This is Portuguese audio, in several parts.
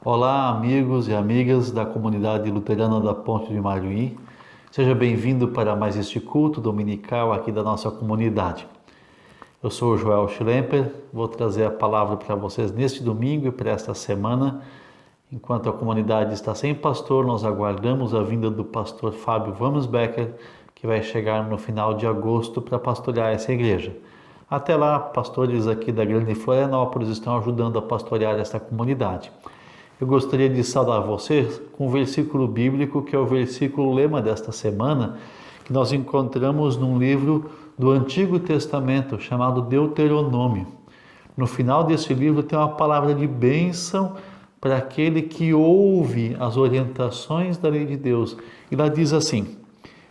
Olá, amigos e amigas da comunidade luterana da Ponte de Maruí. Seja bem-vindo para mais este culto dominical aqui da nossa comunidade. Eu sou o Joel Schlemper, vou trazer a palavra para vocês neste domingo e para esta semana. Enquanto a comunidade está sem pastor, nós aguardamos a vinda do pastor Fábio Wamsbecker, que vai chegar no final de agosto para pastorear essa igreja. Até lá, pastores aqui da Grande Florianópolis estão ajudando a pastorear esta comunidade. Eu gostaria de saudar vocês com um versículo bíblico que é o versículo lema desta semana, que nós encontramos num livro do Antigo Testamento chamado Deuteronômio. No final desse livro tem uma palavra de bênção para aquele que ouve as orientações da lei de Deus. E lá diz assim: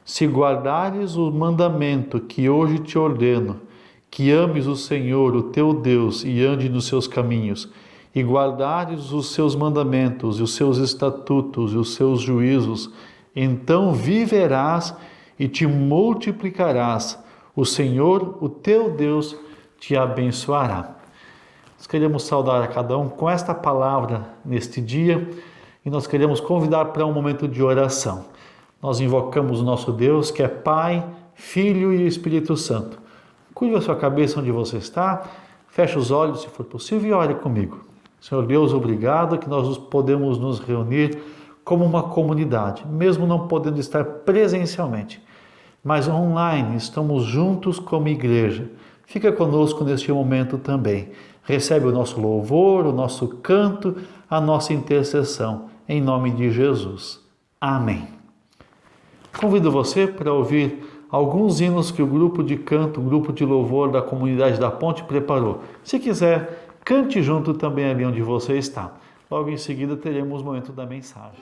se guardares o mandamento que hoje te ordeno, que ames o Senhor, o teu Deus, e ande nos seus caminhos, e guardares os seus mandamentos, e os seus estatutos, e os seus juízos, então viverás e te multiplicarás. O Senhor, o teu Deus, te abençoará. Nós queremos saudar a cada um com esta palavra neste dia e nós queremos convidar para um momento de oração. Nós invocamos o nosso Deus, que é Pai, Filho e Espírito Santo. Curva a sua cabeça onde você está, feche os olhos se for possível e ore comigo. Senhor Deus, obrigado que nós podemos nos reunir como uma comunidade, mesmo não podendo estar presencialmente, mas online, estamos juntos como igreja. Fica conosco neste momento também. Recebe o nosso louvor, o nosso canto, a nossa intercessão, em nome de Jesus. Amém. Convido você para ouvir alguns hinos que o grupo de canto, o grupo de louvor da comunidade da Ponte preparou. Se quiser, cante junto também ali onde você está. Logo em seguida teremos o momento da mensagem.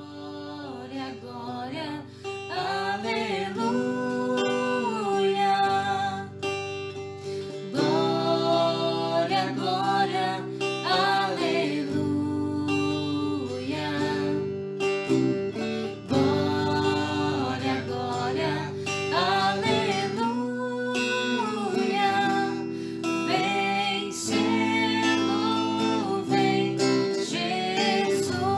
Glória, glória, aleluia. Glória, glória, aleluia. Glória, glória, aleluia. Vencendo, vem Jesus.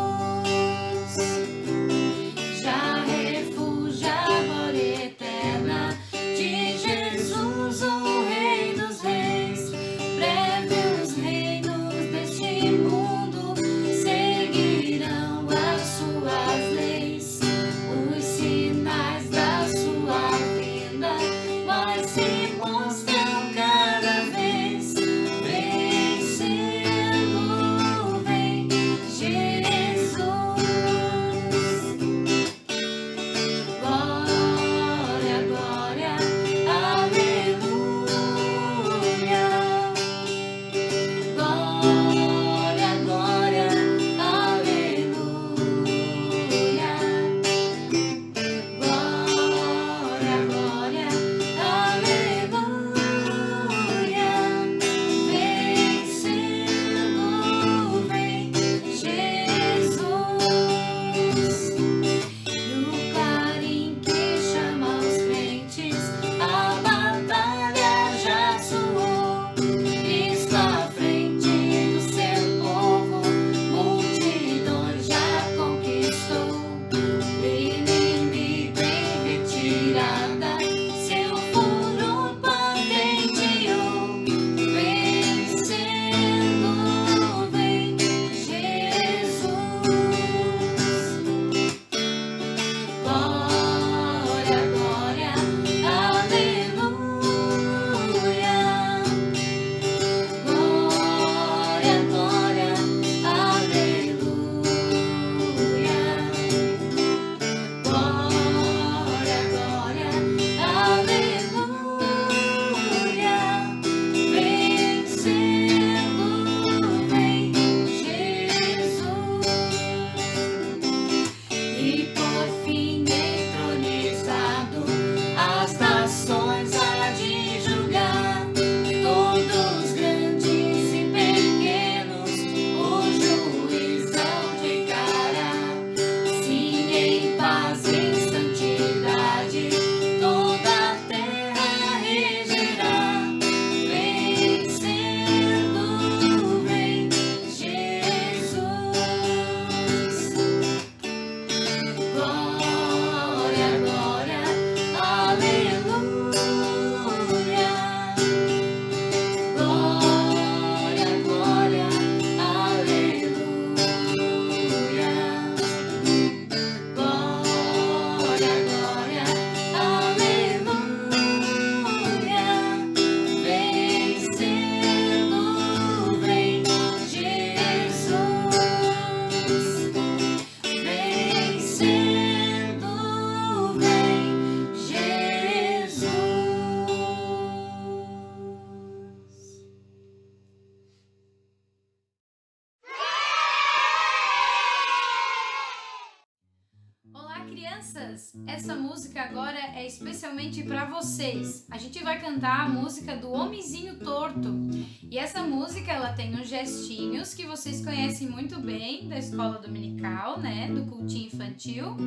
crianças, essa música agora é especialmente para vocês. A gente vai cantar a música do Homenzinho Torto. E essa música, ela tem uns gestinhos que vocês conhecem muito bem da escola dominical, né, do cultinho infantil,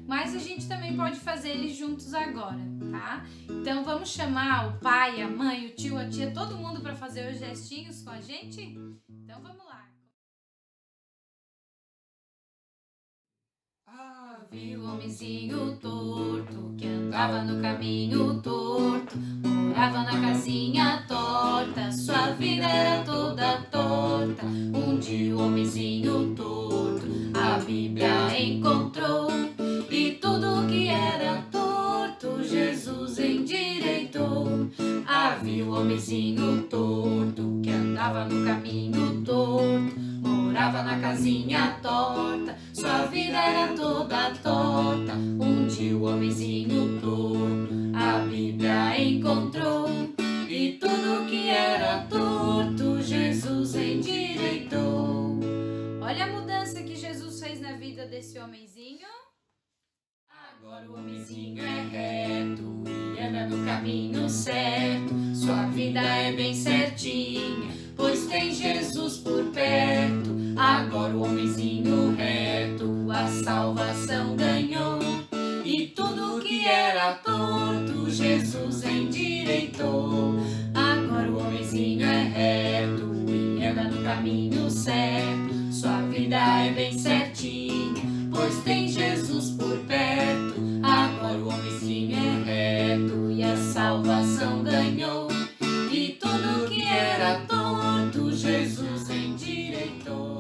mas a gente também pode fazer eles juntos agora, tá? Então vamos chamar o pai, a mãe, o tio, a tia, todo mundo para fazer os gestinhos com a gente? Então vamos lá. Havia um homenzinho torto que andava no caminho torto, morava na casinha torta, sua vida era toda torta. Um dia o homenzinho torto a Bíblia encontrou, e tudo que era torto Jesus endireitou. Havia um homenzinho torto que andava no caminho torto, morava na casinha torta, sua vida era toda torta. Um dia o homenzinho torto a Bíblia encontrou, e tudo que era torto Jesus endireitou. Olha a mudança que Jesus fez na vida desse homenzinho. Agora o homenzinho é reto e anda no caminho certo, sua vida é bem certinha, pois tem Jesus por perto. Agora o homenzinho reto a salvação ganhou, e tudo que era torto Jesus endireitou. Agora o homenzinho é reto e anda no caminho certo, sua vida é bem certinha, pois tem Jesus por perto. Agora o homenzinho é reto e a salvação ganhou, e tudo que era torto Jesus endireitou.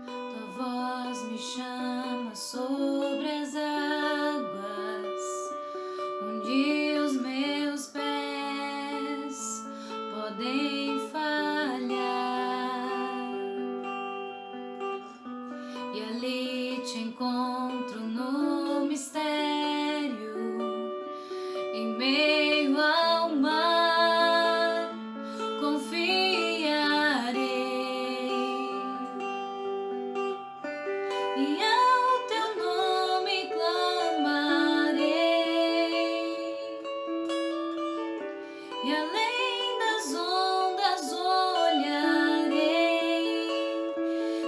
Tua voz me chama sobre as águas, onde os meus pés podem falhar, e ali te encontro no mistério, em meio ao mar confiarei, e ao teu nome clamarei, e além das ondas olharei.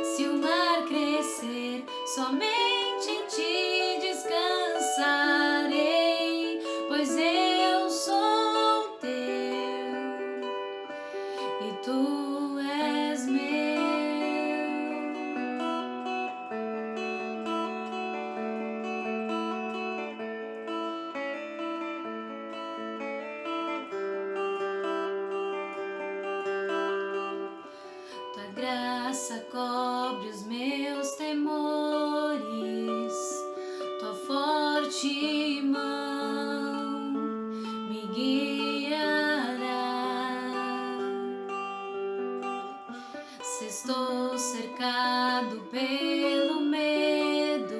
Se o mar crescer, somente em ti descansarei, pois eu sou teu e tu és meu. Tua graça cobre os meus temores, tua forte mão me guiará. Se estou cercado pelo medo,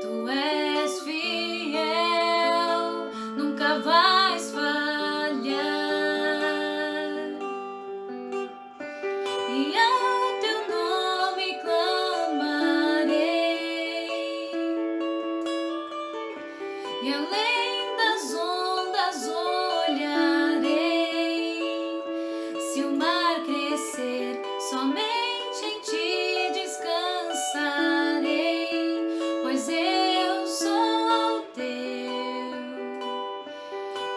tu és fiel, nunca vais falhar, e ao teu nome clamarei, e além das ondas olharei. Se o mar crescer, somente em ti descansarei, pois eu sou teu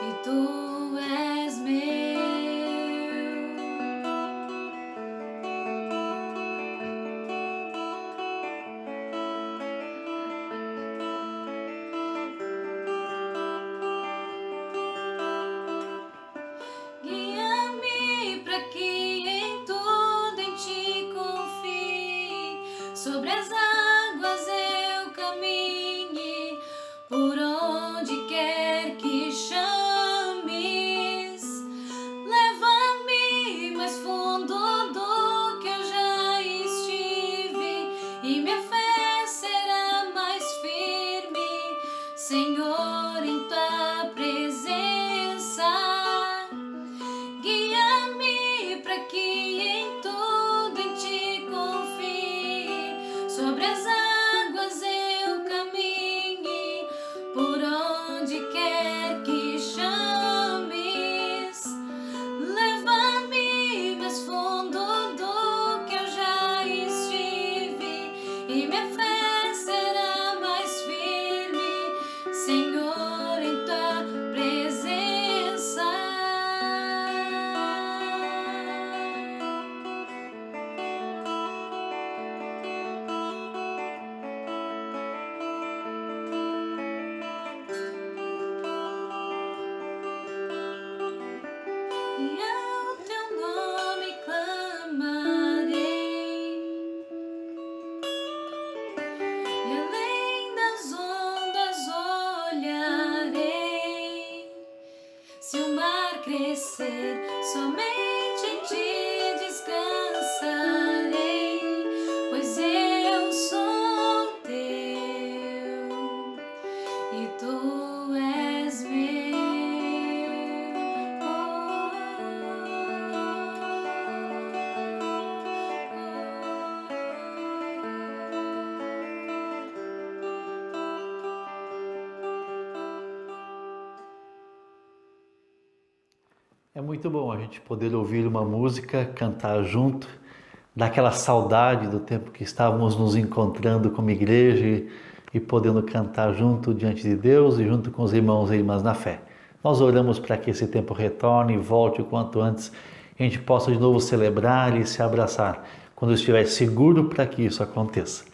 e tu és meu. Guia-me para que em tudo em ti confie, sobre as águas eu caminhe, por onde quer que chames, e ao teu nome clamarei, e além das ondas olharei. Se o mar crescer, somente em ti descansarei, pois eu sou teu e tu és meu. É muito bom a gente poder ouvir uma música, cantar junto, dar aquela saudade do tempo que estávamos nos encontrando como igreja e podendo cantar junto diante de Deus e junto com os irmãos e irmãs na fé. Nós oramos para que esse tempo retorne e volte o quanto antes, e a gente possa de novo celebrar e se abraçar quando estiver seguro para que isso aconteça.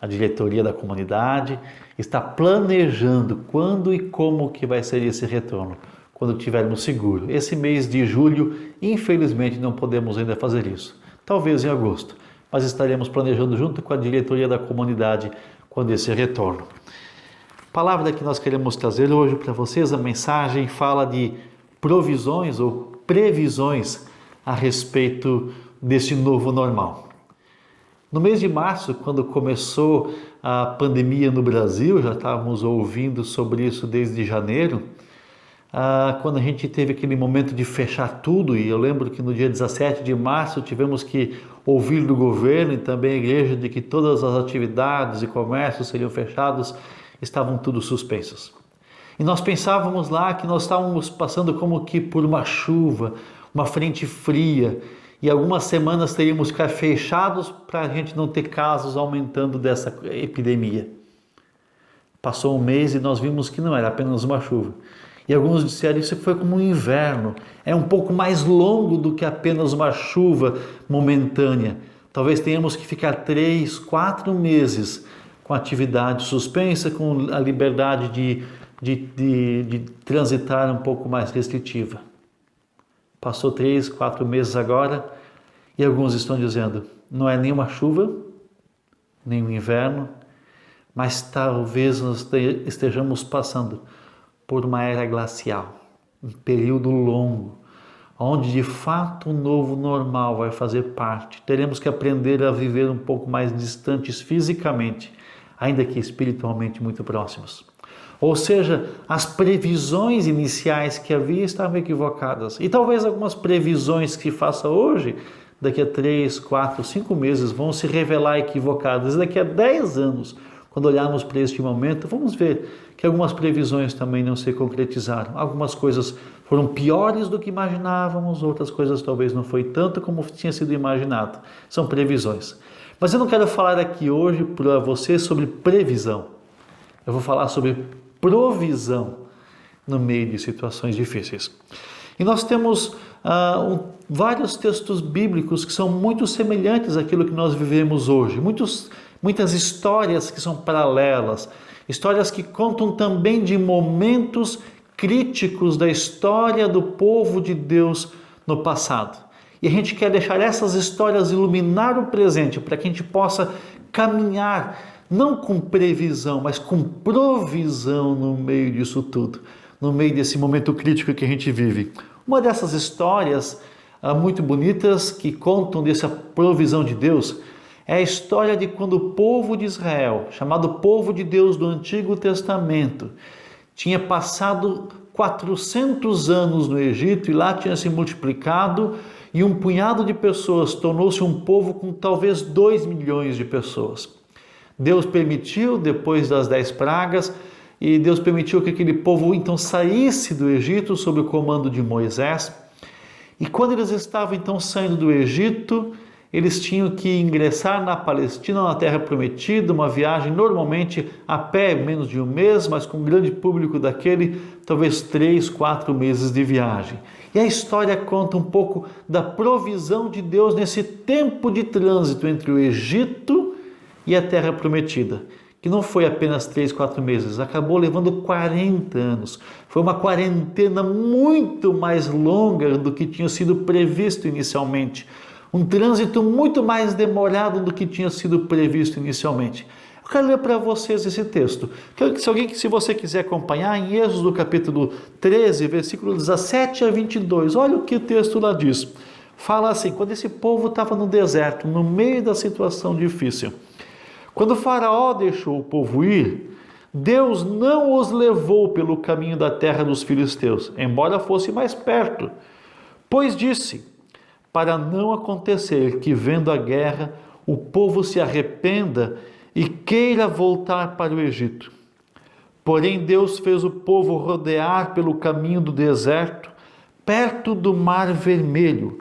A diretoria da comunidade está planejando quando e como que vai ser esse retorno, quando tivermos seguro. Esse mês de julho, infelizmente, não podemos ainda fazer isso. Talvez em agosto, mas estaremos planejando junto com a diretoria da comunidade quando esse retorno. A palavra que nós queremos trazer hoje para vocês, a mensagem fala de provisões ou previsões a respeito desse novo normal. No mês de março, quando começou a pandemia no Brasil, já estávamos ouvindo sobre isso desde janeiro, quando a gente teve aquele momento de fechar tudo, e eu lembro que no dia 17 de março tivemos que ouvir do governo e também a igreja de que todas as atividades e comércios seriam fechados, estavam tudo suspensos. E nós pensávamos lá que nós estávamos passando como que por uma chuva, uma frente fria, e algumas semanas teríamos que ficar fechados para a gente não ter casos aumentando dessa epidemia. Passou um mês e nós vimos que não era apenas uma chuva. E alguns disseram isso foi como um inverno, é um pouco mais longo do que apenas uma chuva momentânea. Talvez tenhamos que ficar 3, 4 meses com a atividade suspensa, com a liberdade de transitar um pouco mais restritiva. Passou 3, 4 meses agora e alguns estão dizendo, não é nem uma chuva, nem um inverno, mas talvez nós estejamos passando por uma era glacial, um período longo, onde de fato um novo normal vai fazer parte. Teremos que aprender a viver um pouco mais distantes fisicamente, ainda que espiritualmente muito próximos. Ou seja, as previsões iniciais que havia estavam equivocadas. E talvez algumas previsões que faça hoje, daqui a 3, 4, 5 meses, vão se revelar equivocadas. E daqui a 10 anos, quando olharmos para este momento, vamos ver que algumas previsões também não se concretizaram. Algumas coisas foram piores do que imaginávamos, outras coisas talvez não foi tanto como tinha sido imaginado. São previsões. Mas eu não quero falar aqui hoje para você sobre previsão. Eu vou falar sobre provisão no meio de situações difíceis. E nós temos vários textos bíblicos que são muito semelhantes àquilo que nós vivemos hoje. Muitas histórias que são paralelas, histórias que contam também de momentos críticos da história do povo de Deus no passado. E a gente quer deixar essas histórias iluminar o presente, para que a gente possa caminhar, não com previsão, mas com provisão no meio disso tudo, no meio desse momento crítico que a gente vive. Uma dessas histórias muito bonitas que contam dessa provisão de Deus é a história de quando o povo de Israel, chamado povo de Deus do Antigo Testamento, tinha passado 400 anos no Egito e lá tinha se multiplicado e um punhado de pessoas tornou-se um povo com talvez 2 milhões de pessoas. Deus permitiu, depois das 10 pragas, e Deus permitiu que aquele povo então saísse do Egito sob o comando de Moisés. E quando eles estavam então saindo do Egito, eles tinham que ingressar na Palestina, na Terra Prometida, uma viagem normalmente a pé, menos de um mês, mas com um grande público daquele, talvez 3, 4 meses de viagem. E a história conta um pouco da provisão de Deus nesse tempo de trânsito entre o Egito e a Terra Prometida, que não foi apenas 3, 4 meses, acabou levando 40 anos. Foi uma quarentena muito mais longa do que tinha sido previsto inicialmente. Um trânsito muito mais demorado do que tinha sido previsto inicialmente. Eu quero ler para vocês esse texto. Se você quiser acompanhar, em Êxodo capítulo 13, versículo 17 a 22, olha o que o texto lá diz. Fala assim, quando esse povo estava no deserto, no meio da situação difícil, quando o faraó deixou o povo ir, Deus não os levou pelo caminho da terra dos filisteus, embora fosse mais perto, pois disse, para não acontecer que, vendo a guerra, o povo se arrependa e queira voltar para o Egito. Porém, Deus fez o povo rodear pelo caminho do deserto, perto do Mar Vermelho.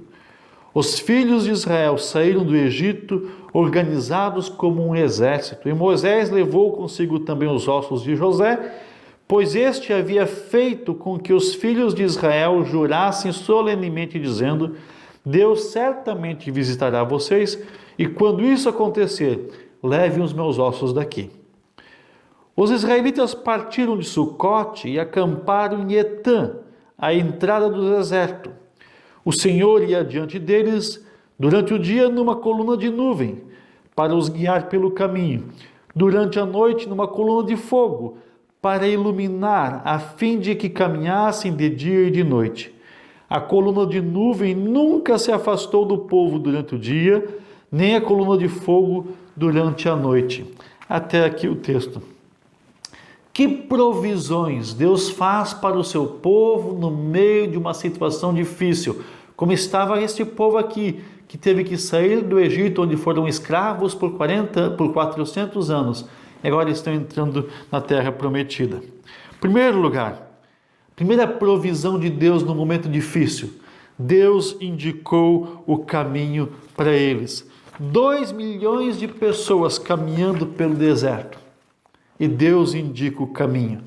Os filhos de Israel saíram do Egito organizados como um exército, e Moisés levou consigo também os ossos de José, pois este havia feito com que os filhos de Israel jurassem solenemente, dizendo, Deus certamente visitará vocês, e quando isso acontecer, levem os meus ossos daqui. Os israelitas partiram de Sucote e acamparam em Etã, à entrada do deserto. O Senhor ia diante deles durante o dia numa coluna de nuvem, para os guiar pelo caminho. Durante a noite, numa coluna de fogo, para iluminar, a fim de que caminhassem de dia e de noite. A coluna de nuvem nunca se afastou do povo durante o dia, nem a coluna de fogo durante a noite. Até aqui o texto. Que provisões Deus faz para o seu povo no meio de uma situação difícil, como estava este povo aqui, que teve que sair do Egito, onde foram escravos por 400 anos, e agora estão entrando na terra prometida. Primeiro lugar, primeira provisão de Deus no momento difícil, Deus indicou o caminho para eles. 2 milhões de pessoas caminhando pelo deserto. E Deus indica o caminho.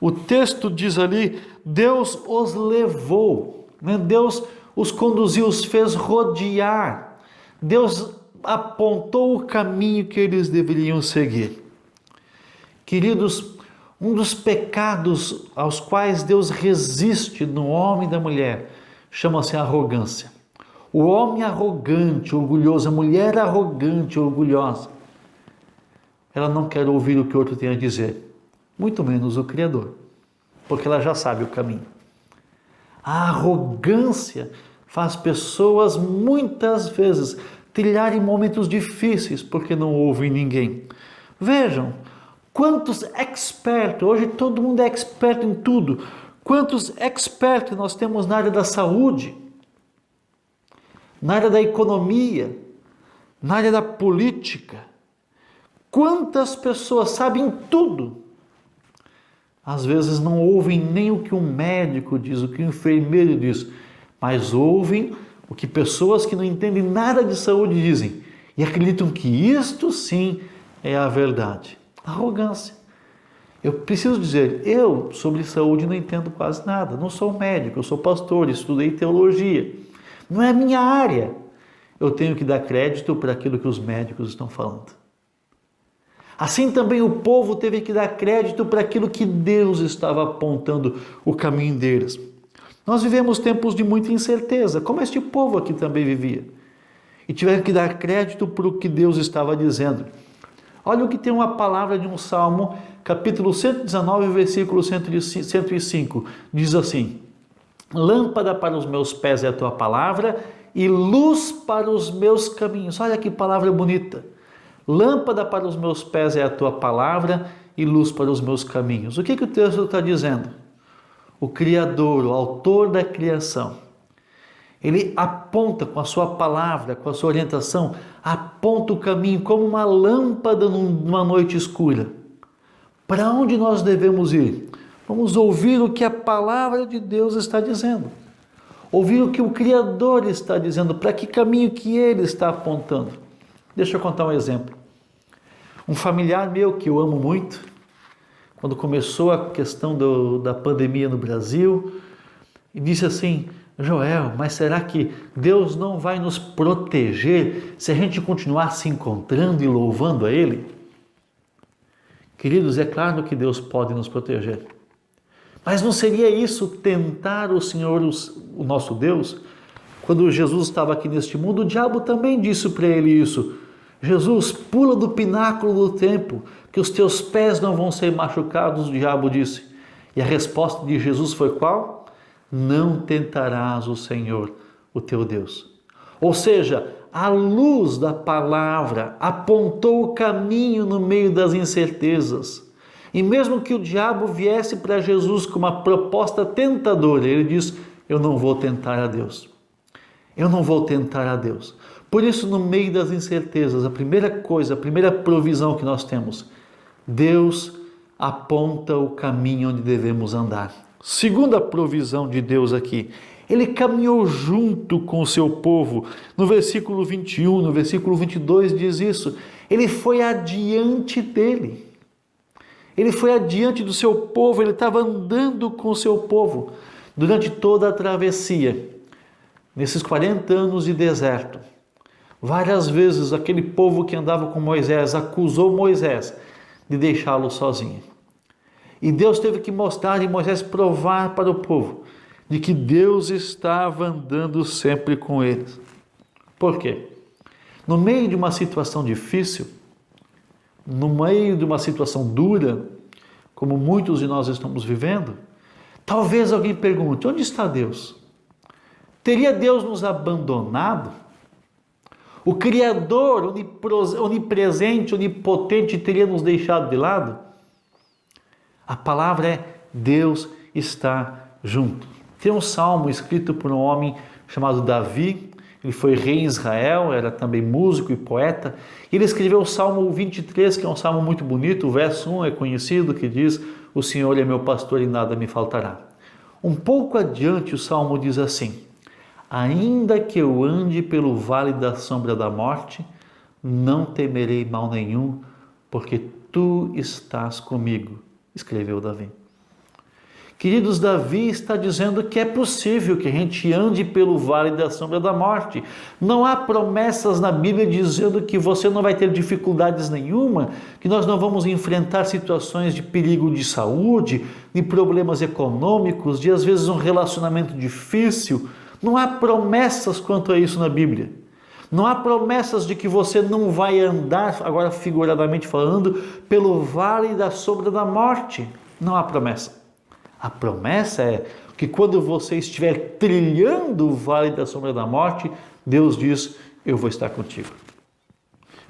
O texto diz ali, Deus os levou, né? Deus os conduziu, os fez rodear. Deus apontou o caminho que eles deveriam seguir. Queridos, um dos pecados aos quais Deus resiste no homem e da mulher chama-se arrogância. O homem arrogante, orgulhoso, a mulher arrogante, orgulhosa, ela não quer ouvir o que o outro tem a dizer, muito menos o Criador, porque ela já sabe o caminho. A arrogância faz pessoas muitas vezes trilharem momentos difíceis porque não ouvem ninguém. Vejam, quantos expertos, hoje todo mundo é expert em tudo, quantos expertos nós temos na área da saúde, na área da economia, na área da política. Quantas pessoas sabem tudo? Às vezes não ouvem nem o que um médico diz, o que um enfermeiro diz, mas ouvem o que pessoas que não entendem nada de saúde dizem e acreditam que isto sim é a verdade. Arrogância. Eu preciso dizer, eu sobre saúde não entendo quase nada, não sou médico, eu sou pastor, estudei teologia, não é a minha área. Eu tenho que dar crédito para aquilo que os médicos estão falando. Assim também o povo teve que dar crédito para aquilo que Deus estava apontando o caminho deles. Nós vivemos tempos de muita incerteza, como este povo aqui também vivia. E tiveram que dar crédito para o que Deus estava dizendo. Olha o que tem uma palavra de um Salmo, capítulo 119, versículo 105. Diz assim, lâmpada para os meus pés é a tua palavra e luz para os meus caminhos. Olha que palavra bonita. Lâmpada para os meus pés é a tua palavra e luz para os meus caminhos. O que o texto está dizendo? O Criador, o autor da criação, ele aponta com a sua palavra, com a sua orientação, aponta o caminho como uma lâmpada numa noite escura. Para onde nós devemos ir? Vamos ouvir o que a palavra de Deus está dizendo. Ouvir o que o Criador está dizendo, para que caminho que ele está apontando. Deixa eu contar um exemplo. Um familiar meu que eu amo muito, quando começou a questão da pandemia no Brasil, e disse assim, Joel, mas será que Deus não vai nos proteger se a gente continuar se encontrando e louvando a Ele? Queridos, é claro que Deus pode nos proteger. Mas não seria isso tentar o Senhor, o nosso Deus? Quando Jesus estava aqui neste mundo, o diabo também disse para ele isso. Jesus, pula do pináculo do templo, que os teus pés não vão ser machucados, o diabo disse. E a resposta de Jesus foi qual? Não tentarás o Senhor, o teu Deus. Ou seja, a luz da palavra apontou o caminho no meio das incertezas. E mesmo que o diabo viesse para Jesus com uma proposta tentadora, ele diz, eu não vou tentar a Deus. Eu não vou tentar a Deus. Por isso, no meio das incertezas, a primeira coisa, a primeira provisão que nós temos, Deus aponta o caminho onde devemos andar. Segunda provisão de Deus aqui, ele caminhou junto com o seu povo. No versículo 21, no versículo 22 diz isso. Ele foi adiante dele. Ele foi adiante do seu povo, ele estava andando com o seu povo durante toda a travessia. Nesses 40 anos de deserto, várias vezes aquele povo que andava com Moisés acusou Moisés de deixá-lo sozinho. E Deus teve que mostrar e Moisés provar para o povo de que Deus estava andando sempre com eles. Por quê? No meio de uma situação difícil, no meio de uma situação dura, como muitos de nós estamos vivendo, talvez alguém pergunte, onde está Deus? Teria Deus nos abandonado? O Criador onipresente, onipotente, teria nos deixado de lado? A palavra é Deus está junto. Tem um salmo escrito por um homem chamado Davi, ele foi rei em Israel, era também músico e poeta, e ele escreveu o Salmo 23, que é um salmo muito bonito, o verso 1 é conhecido, que diz, o Senhor é meu pastor e nada me faltará. Um pouco adiante o salmo diz assim, ainda que eu ande pelo vale da sombra da morte, não temerei mal nenhum, porque tu estás comigo, escreveu Davi. Queridos, Davi está dizendo que é possível que a gente ande pelo vale da sombra da morte. Não há promessas na Bíblia dizendo que você não vai ter dificuldades nenhuma, que nós não vamos enfrentar situações de perigo de saúde, de problemas econômicos, de às vezes um relacionamento difícil. Não há promessas quanto a isso na Bíblia. Não há promessas de que você não vai andar, agora figuradamente falando, pelo vale da sombra da morte. Não há promessa. A promessa é que quando você estiver trilhando o vale da sombra da morte, Deus diz, eu vou estar contigo.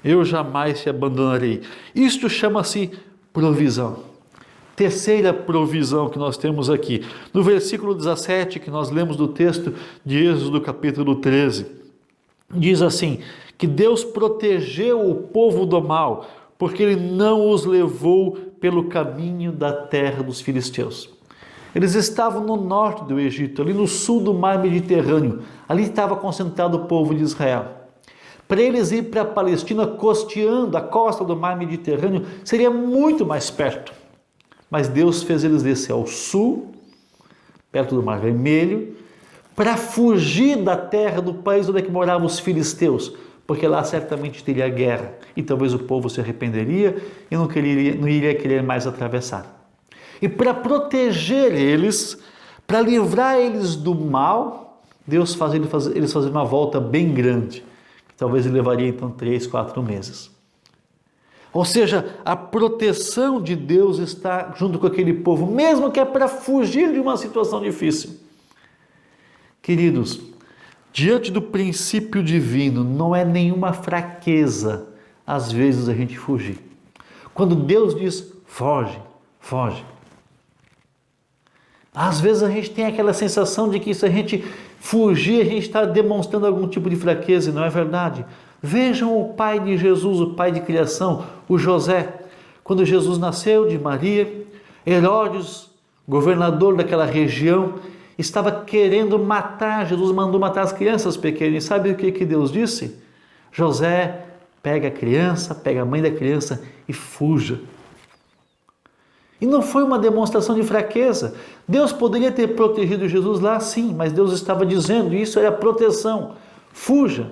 Eu jamais te abandonarei. Isto chama-se provisão. Terceira provisão que nós temos aqui, no versículo 17, que nós lemos do texto de Êxodo capítulo 13, diz assim, que Deus protegeu o povo do mal, porque ele não os levou pelo caminho da terra dos filisteus. Eles estavam no norte do Egito, ali no sul do mar Mediterrâneo. Ali estava concentrado o povo de Israel. Para eles ir para a Palestina costeando a costa do mar Mediterrâneo, seria muito mais perto. Mas Deus fez eles descer ao sul, perto do Mar Vermelho, para fugir da terra do país onde é que moravam os filisteus, porque lá certamente teria guerra. E talvez o povo se arrependeria e não iria querer mais atravessar. E para proteger eles, para livrar eles do mal, Deus faz eles fazerem uma volta bem grande, que talvez levaria então 3, 4 meses. Ou seja, a proteção de Deus está junto com aquele povo, mesmo que é para fugir de uma situação difícil. Queridos, diante do princípio divino, não é nenhuma fraqueza, às vezes, a gente fugir. Quando Deus diz, foge, foge. Às vezes a gente tem aquela sensação de que se a gente fugir, a gente está demonstrando algum tipo de fraqueza, e não é verdade. Vejam o pai de Jesus, o pai de criação, o José. Quando Jesus nasceu de Maria, Herodes, governador daquela região, estava querendo matar, Jesus mandou matar as crianças pequenas. E sabe o que Deus disse? José, pega a criança, pega a mãe da criança e fuja. E não foi uma demonstração de fraqueza. Deus poderia ter protegido Jesus lá, sim, mas Deus estava dizendo, isso era proteção. Fuja.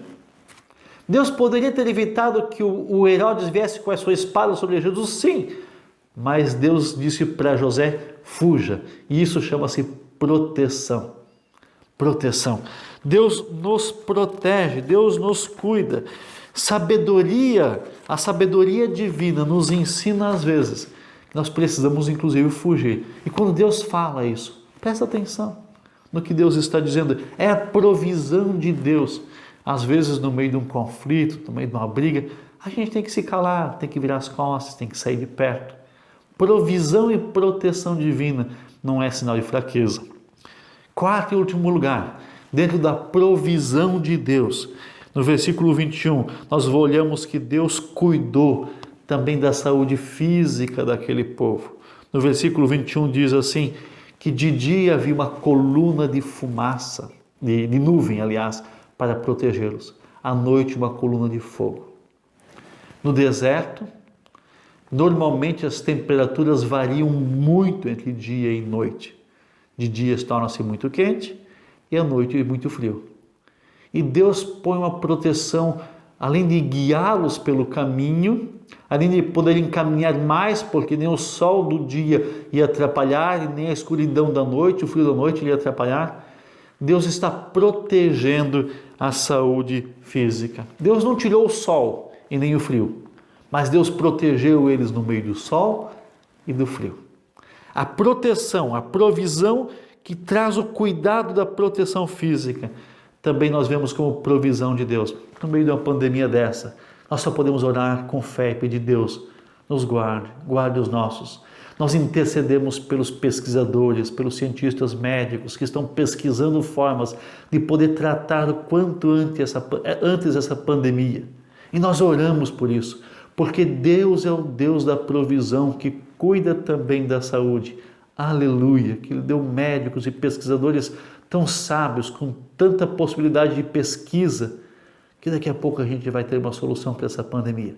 Deus poderia ter evitado que o Herodes viesse com a sua espada sobre Jesus, sim, Mas Deus disse para José, fuja. E isso chama-se proteção. Proteção. Deus nos protege, Deus nos cuida. Sabedoria, a sabedoria divina nos ensina às vezes que nós precisamos inclusive fugir. E quando Deus fala isso, presta atenção no que Deus está dizendo. É a provisão de Deus. Às vezes no meio de um conflito, no meio de uma briga, a gente tem que se calar, tem que virar as costas, tem que sair de perto. Provisão e proteção divina não é sinal de fraqueza. Quarto e último lugar, dentro da provisão de Deus, no versículo 21, nós olhamos que Deus cuidou também da saúde física daquele povo. No versículo 21 diz assim, que de dia havia uma coluna de fumaça, de nuvem, aliás, para protegê-los. À noite, uma coluna de fogo. No deserto, normalmente as temperaturas variam muito entre dia e noite. De dia torna-se muito quente e à noite muito frio. E Deus põe uma proteção, além de guiá-los pelo caminho, além de poderem caminhar mais, porque nem o sol do dia ia atrapalhar, e nem a escuridão da noite, o frio da noite ia atrapalhar. Deus está protegendo a saúde física. Deus não tirou o sol e nem o frio, mas Deus protegeu eles no meio do sol e do frio. A proteção, a provisão que traz o cuidado da proteção física, também nós vemos como provisão de Deus. No meio de uma pandemia dessa, nós só podemos orar com fé e pedir, Deus, nos guarde, guarde os nossos. Nós intercedemos pelos pesquisadores, pelos cientistas médicos que estão pesquisando formas de poder tratar o quanto antes essa pandemia. E nós oramos por isso, porque Deus é o Deus da provisão que cuida também da saúde. Aleluia, que Ele deu médicos e pesquisadores tão sábios, com tanta possibilidade de pesquisa, que daqui a pouco a gente vai ter uma solução para essa pandemia.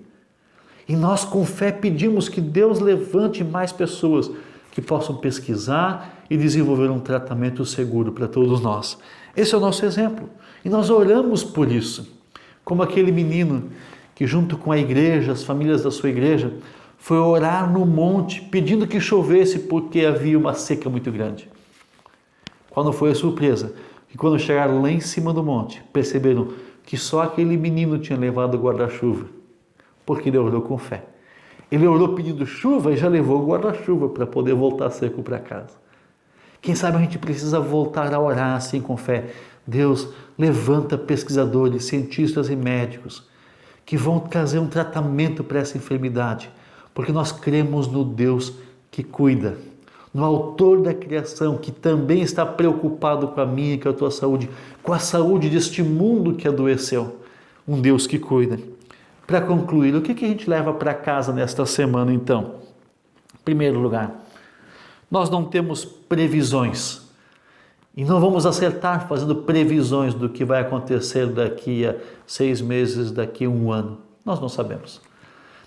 E nós com fé pedimos que Deus levante mais pessoas que possam pesquisar e desenvolver um tratamento seguro para todos nós. Esse é o nosso exemplo. E nós oramos por isso. Como aquele menino que junto com a igreja, as famílias da sua igreja, foi orar no monte pedindo que chovesse porque havia uma seca muito grande. Qual não foi a surpresa? Que quando chegaram lá em cima do monte, perceberam que só aquele menino tinha levado o guarda-chuva, porque ele orou com fé. Ele orou pedindo chuva e já levou o guarda-chuva para poder voltar seco para casa. Quem sabe a gente precisa voltar a orar assim com fé. Deus, levanta pesquisadores, cientistas e médicos que vão trazer um tratamento para essa enfermidade, porque nós cremos no Deus que cuida, no autor da criação, que também está preocupado com a minha e com a tua saúde, com a saúde deste mundo que adoeceu. Um Deus que cuida. Para concluir, o que a gente leva para casa nesta semana então? Em primeiro lugar, nós não temos previsões. E não vamos acertar fazendo previsões do que vai acontecer daqui a 6 meses, daqui a 1 ano. Nós não sabemos.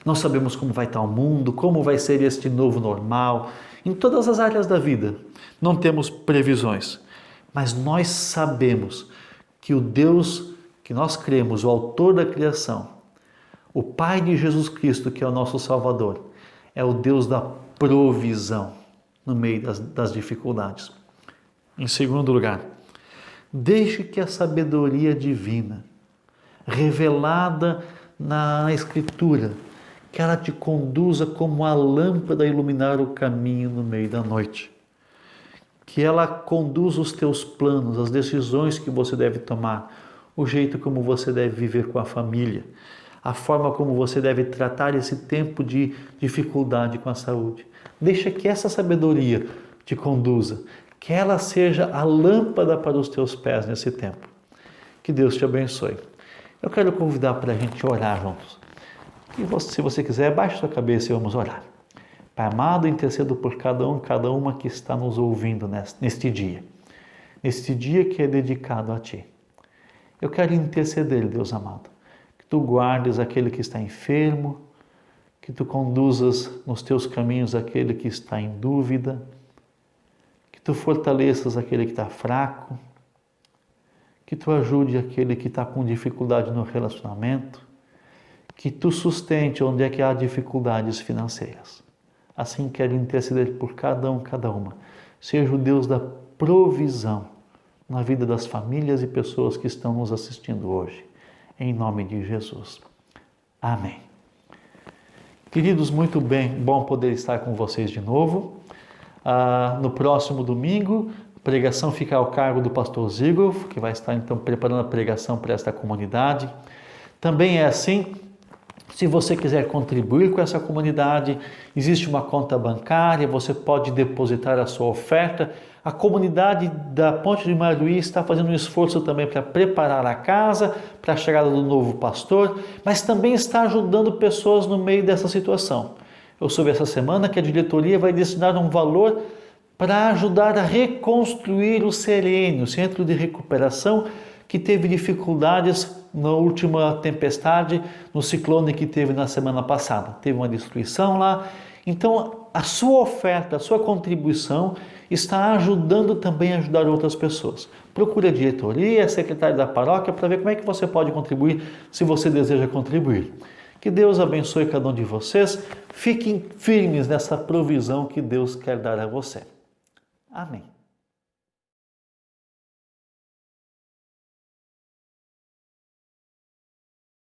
Não sabemos como vai estar o mundo, como vai ser este novo normal. Em todas as áreas da vida, não temos previsões. Mas nós sabemos que o Deus que nós cremos, o autor da criação, o Pai de Jesus Cristo, que é o nosso Salvador, é o Deus da provisão no meio das dificuldades. Em segundo lugar, deixe que a sabedoria divina, revelada na Escritura, que ela te conduza como a lâmpada a iluminar o caminho no meio da noite. Que ela conduza os teus planos, as decisões que você deve tomar, o jeito como você deve viver com a família, a forma como você deve tratar esse tempo de dificuldade com a saúde. Deixa que essa sabedoria te conduza, que ela seja a lâmpada para os teus pés nesse tempo. Que Deus te abençoe. Eu quero convidar para a gente orar juntos. E se você quiser, baixe sua cabeça e vamos orar. Pai amado, intercedo por cada uma que está nos ouvindo neste dia. Neste dia que é dedicado a Ti. Eu quero interceder, Deus amado. Que Tu guardes aquele que está enfermo, que Tu conduzas nos Teus caminhos aquele que está em dúvida, que Tu fortaleças aquele que está fraco, que Tu ajude aquele que está com dificuldade no relacionamento, que Tu sustente onde é que há dificuldades financeiras. Assim quero interceder por cada um, cada uma. Seja o Deus da provisão na vida das famílias e pessoas que estão nos assistindo hoje. Em nome de Jesus. Amém. Queridos, muito bom poder estar com vocês de novo. No próximo domingo, a pregação fica ao cargo do pastor Zigolf, que vai estar então preparando a pregação para esta comunidade. Também é assim, se você quiser contribuir com essa comunidade, existe uma conta bancária, você pode depositar a sua oferta. A comunidade da Ponte de Maruí está fazendo um esforço também para preparar a casa, para a chegada do novo pastor, mas também está ajudando pessoas no meio dessa situação. Eu soube essa semana que a diretoria vai destinar um valor para ajudar a reconstruir o Serene, o centro de recuperação que teve dificuldades na última tempestade, no ciclone que teve na semana passada. Teve uma destruição lá. Então, a sua oferta, a sua contribuição está ajudando também a ajudar outras pessoas. Procure a diretoria, a secretária da paróquia para ver como é que você pode contribuir, se você deseja contribuir. Que Deus abençoe cada um de vocês. Fiquem firmes nessa provisão que Deus quer dar a você. Amém.